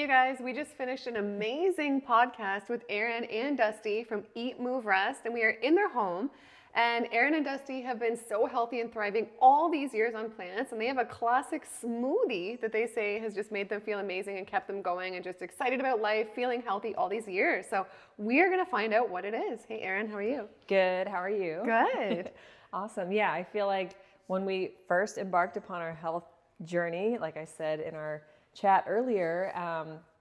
you guys, we just finished an amazing podcast with Erin and Dusty from Eat, Move, Rest, and we are in their home. And Erin and Dusty have been so healthy and thriving all these years on plants, and they have a classic smoothie that they say has just made them feel amazing and kept them going and just excited about life, feeling healthy all these years. So we're gonna find out what it is. Hey Erin, how are you? Good, how are you? Good. Awesome, yeah, I feel like when we first embarked upon our health journey, like I said in our chat earlier,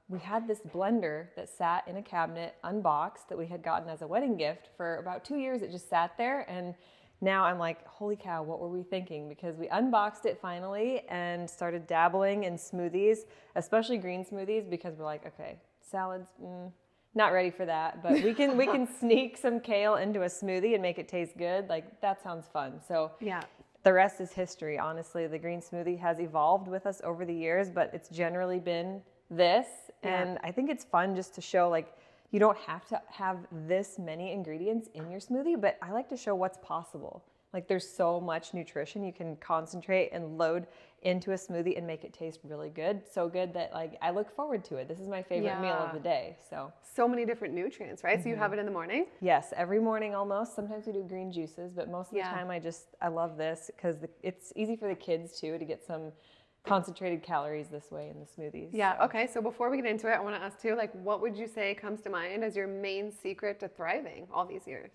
we had this blender that sat in a cabinet unboxed that we had gotten as a wedding gift. For about 2 years it just sat there, and now I'm like, holy cow, what were we thinking? Because we unboxed it finally and started dabbling in smoothies, especially green smoothies, because we're like, okay, salads, not ready for that, but we can sneak some kale into a smoothie and make it taste good. Like, that sounds fun. So Yeah. the rest is history. Honestly, the green smoothie has evolved with us over the years, but it's generally been this. And I think it's fun just to show, like, you don't have to have this many ingredients in your smoothie, but I like to show what's possible. Like, there's so much nutrition you can concentrate and load into a smoothie and make it taste really good. So good that, like, I look forward to it. This is my favorite meal of the day. So many different nutrients, right? So you have it in the morning? Yes, every morning almost. Sometimes we do green juices, but most of the time I love this because it's easy for the kids too to get some concentrated calories this way in the smoothies. Yeah, okay, so before we get into it, I want to ask too, like, what would you say comes to mind as your main secret to thriving all these years?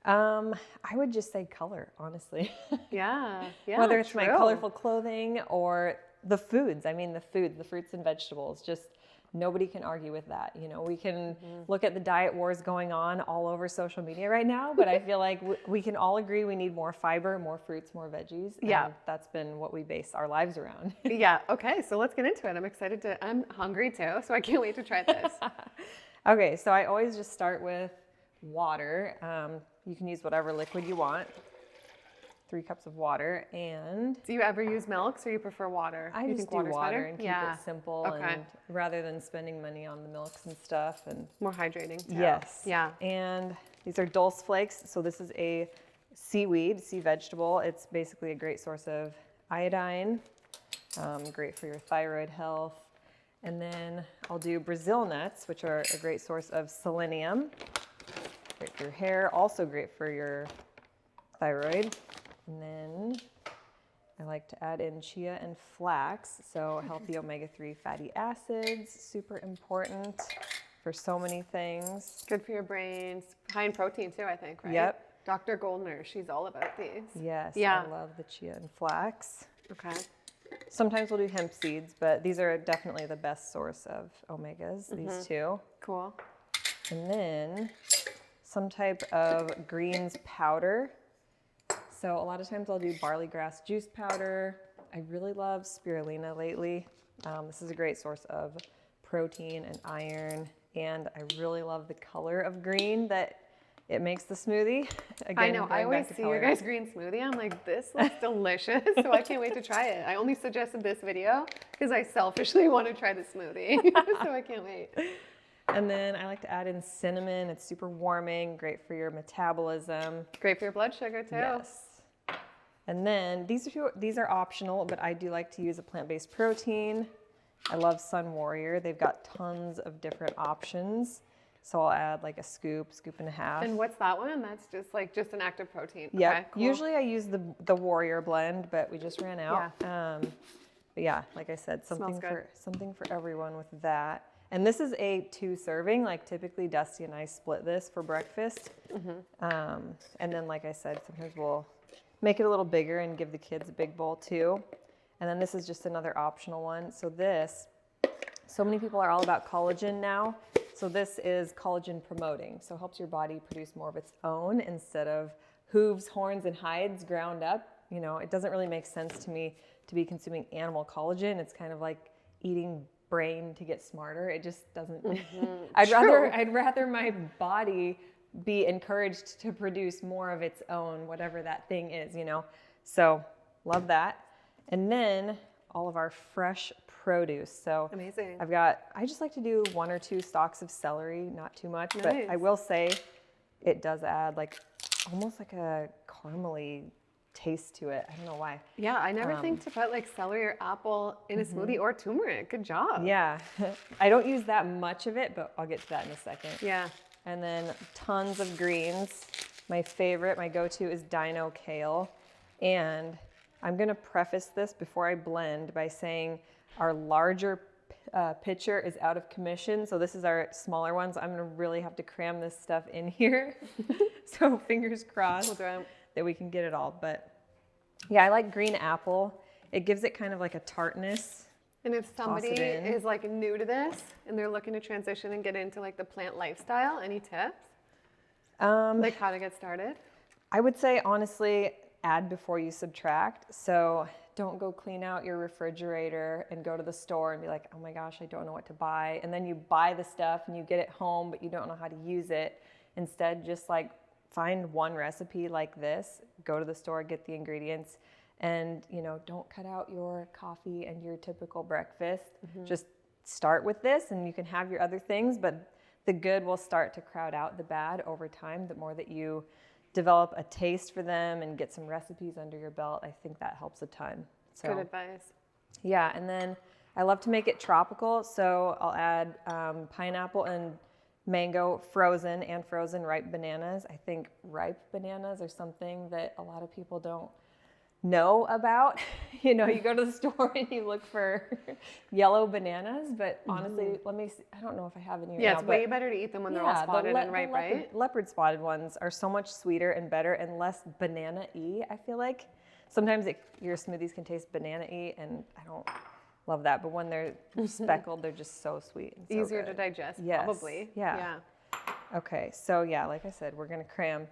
I would just say color, honestly. Yeah, Whether it's my colorful clothing or the foods. I mean, the fruits and vegetables, just nobody can argue with that. You know, we can look at the diet wars going on all over social media right now, but I feel like we can all agree we need more fiber, more fruits, more veggies. Yeah. And that's been what we base our lives around. Yeah, okay, so let's get into it. I'm hungry too, so I can't wait to try this. Okay, so I always just start with water. You can use whatever liquid you want. 3 cups of water. And do you ever use milks, or you prefer water? I just do water and keep it simple, Okay. and rather than spending money on the milks and stuff. And More hydrating too. yes. Yeah. And these are dulse flakes. So this is a sea vegetable. It's basically a great source of iodine, great for your thyroid health. And then I'll do Brazil nuts, which are a great source of selenium. Great for your hair, also great for your thyroid. And then I like to add in chia and flax, so healthy omega-3 fatty acids, super important for so many things. Good for your brains, high in protein too, I think, right? Yep. Dr. Goldner, she's all about these. Yes, Yeah. I love the chia and flax. Okay. Sometimes we'll do hemp seeds, but these are definitely the best source of omegas, these two. Cool. And then some type of greens powder. So a lot of times I'll do barley grass juice powder. I really love spirulina lately. This is a great source of protein and iron, and I really love the color of green that it makes the smoothie. Again, I know, I always see your guys' green smoothie. I'm like, this looks delicious, so I can't wait to try it. I only suggested this video because I selfishly want to try the smoothie, so I can't wait. And then I like to add in cinnamon. It's super warming, great for your metabolism. Great for your blood sugar too. Yes. And then these are optional, but I do like to use a plant-based protein. I love Sun Warrior. They've got tons of different options. So I'll add like a scoop and a half. And what's that one? That's just an active protein. Yeah. Okay, cool. Usually I use the Warrior blend, but we just ran out. But yeah, like I said, something for everyone with that. And this is a 2 serving. Like, typically Dusty and I split this for breakfast. And then, like I said, sometimes we'll make it a little bigger and give the kids a big bowl too. And then this is just another optional one. So many people are all about collagen now. So this is collagen promoting. So it helps your body produce more of its own instead of hooves, horns, and hides ground up. You know, it doesn't really make sense to me to be consuming animal collagen. It's kind of like eating brain to get smarter. It just doesn't. I'd rather my body be encouraged to produce more of its own, whatever that thing is, you know. So love that. And then all of our fresh produce. So amazing. I just like to do 1 or 2 stalks of celery, not too much, but I will say it does add like almost like a caramely taste to it. I don't know why. Yeah, I never think to put like celery or apple in a smoothie or turmeric. Good job. Yeah. I don't use that much of it, but I'll get to that in a second. Yeah. And then tons of greens. My favorite, my go-to is Dino Kale. And I'm gonna preface this before I blend by saying our larger pitcher is out of commission. So this is our smaller ones. I'm gonna really have to cram this stuff in here. So fingers crossed that we can get it all. But yeah, I like green apple. It gives it kind of like a tartness. And if somebody is like new to this and they're looking to transition and get into like the plant lifestyle, any tips? Like how to get started? I would say honestly, add before you subtract. So don't go clean out your refrigerator and go to the store and be like, oh my gosh, I don't know what to buy. And then you buy the stuff and you get it home, but you don't know how to use it. Instead, just like find one recipe like this, go to the store, get the ingredients, and don't cut out your coffee and your typical breakfast. Just start with this and you can have your other things, but the good will start to crowd out the bad over time. The more that you develop a taste for them and get some recipes under your belt, I think that helps a ton. So, good advice. Yeah, and then I love to make it tropical, so I'll add pineapple and mango, frozen ripe bananas. I think ripe bananas are something that a lot of people don't know about. You go to the store and you look for yellow bananas, but honestly, let me see. I don't know if I have any. Yeah, it's way better to eat them when they're all spotted and ripe, right? Leopard spotted ones are so much sweeter and better and less banana-y, I feel like. Sometimes your smoothies can taste banana-y, and I don't love that. But when they're speckled, they're just so sweet and so easier good. to digest, yes. Probably. Yeah. Okay, so yeah, like I said, we're gonna cram,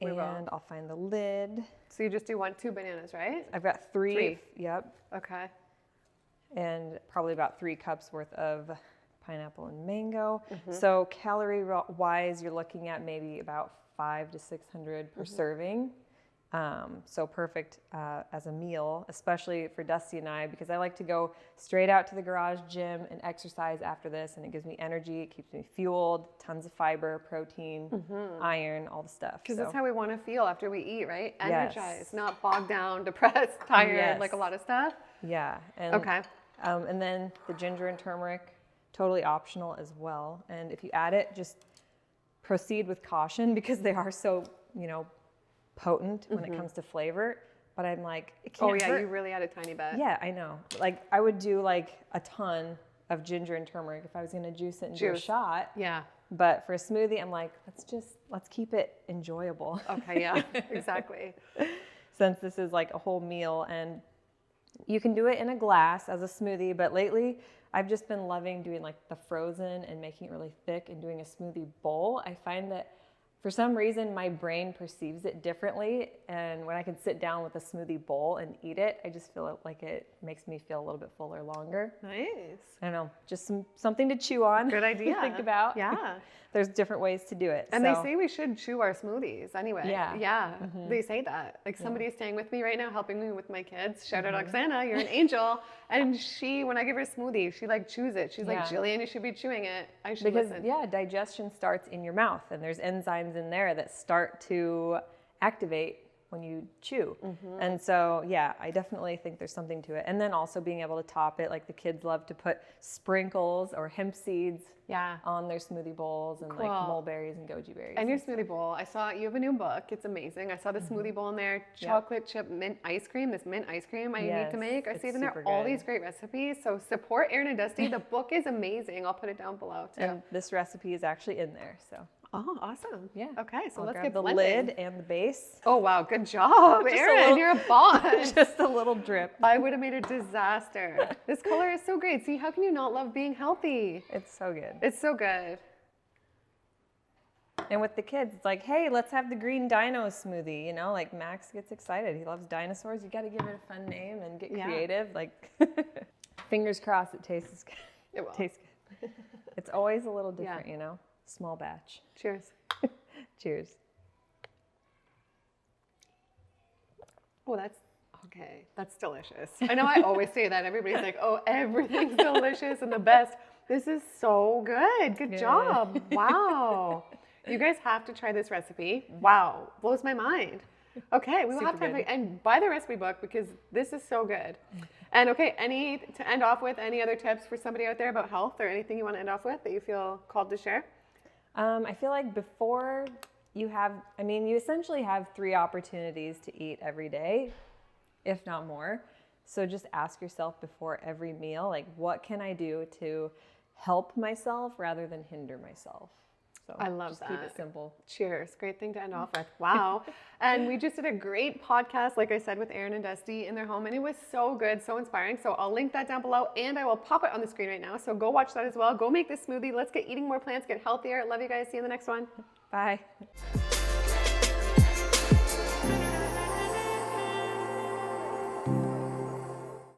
and I'll find the lid. So you just do 2 bananas, right? I've got 3. Yep. Okay. And probably about 3 cups worth of pineapple and mango. So calorie-wise, you're looking at maybe about 500 to 600 per serving. So perfect as a meal, especially for Dusty and I, because I like to go straight out to the garage gym and exercise after this, and it gives me energy, it keeps me fueled, tons of fiber, protein, iron, all the stuff. Because that's how we want to feel after we eat, right? Energized, not bogged down, depressed, tired, like a lot of stuff. Yeah. And, and then the ginger and turmeric, totally optional as well. And if you add it, just proceed with caution because they are so, potent when it comes to flavor, but I'm like, it can't hurt. You really add a tiny bit. Yeah, I know. Like I would do like a ton of ginger and turmeric if I was gonna juice it and do a shot. Yeah. But for a smoothie, I'm like, let's keep it enjoyable. Okay, yeah, exactly. Since this is like a whole meal, and you can do it in a glass as a smoothie, but lately I've just been loving doing like the frozen and making it really thick and doing a smoothie bowl. I find that for some reason, my brain perceives it differently, and when I can sit down with a smoothie bowl and eat it, I just feel like it makes me feel a little bit fuller longer. Nice. I don't know, just something to chew on. Good idea. Think about. Yeah. There's different ways to do it. And they say we should chew our smoothies anyway. Yeah. Yeah, they say that. Like somebody's staying with me right now, helping me with my kids. Shout out Oksana, you're an angel. And she, when I give her a smoothie, she like chews it. She's like, Jillian, you should be chewing it. I should listen. Digestion starts in your mouth, and there's enzymes in there that start to activate when you chew. And so, I definitely think there's something to it. And then also being able to top it, like the kids love to put sprinkles or hemp seeds on their smoothie bowls, and like mulberries and goji berries. And your smoothie bowl, I saw you have a new book. It's amazing. I saw the smoothie bowl in there, chocolate chip mint ice cream, this mint ice cream I need to make. I see it in there, all these great recipes. So support Erin and Dusty. The book is amazing. I'll put it down below too. And this recipe is actually in there, so. Oh, awesome. Yeah. Okay, so I'll let's grab get the blending. lid and the base. Oh, wow. Good job, Erin. You're a boss. Just a little drip. I would have made a disaster. This color is so great. See, how can you not love being healthy? It's so good. It's so good. And with the kids, it's like, hey, let's have the green dino smoothie. Like Max gets excited. He loves dinosaurs. You got to give it a fun name and get creative. Like, fingers crossed it tastes good. It will. Tastes good. It's always a little different, Small batch. Cheers. Cheers. Oh, that's okay. That's delicious. I know I always say that. Everybody's like, oh, everything's delicious and the best. This is so good. Good job. Wow. You guys have to try this recipe. Wow. Blows my mind. Okay, we will have to and buy the recipe book because this is so good. And okay, to end off with, any other tips for somebody out there about health or anything you want to end off with that you feel called to share? I feel like before you essentially have 3 opportunities to eat every day, if not more. So just ask yourself before every meal, like, what can I do to help myself rather than hinder myself? So I love that. Keep it simple. Cheers. Great thing to end off with. Wow. And we just did a great podcast, like I said, with Erin and Dusty in their home, and it was so good, so inspiring. So I'll link that down below, and I will pop it on the screen right now. So go watch that as well. Go make this smoothie. Let's get eating more plants, get healthier. Love you guys. See you in the next one. Bye.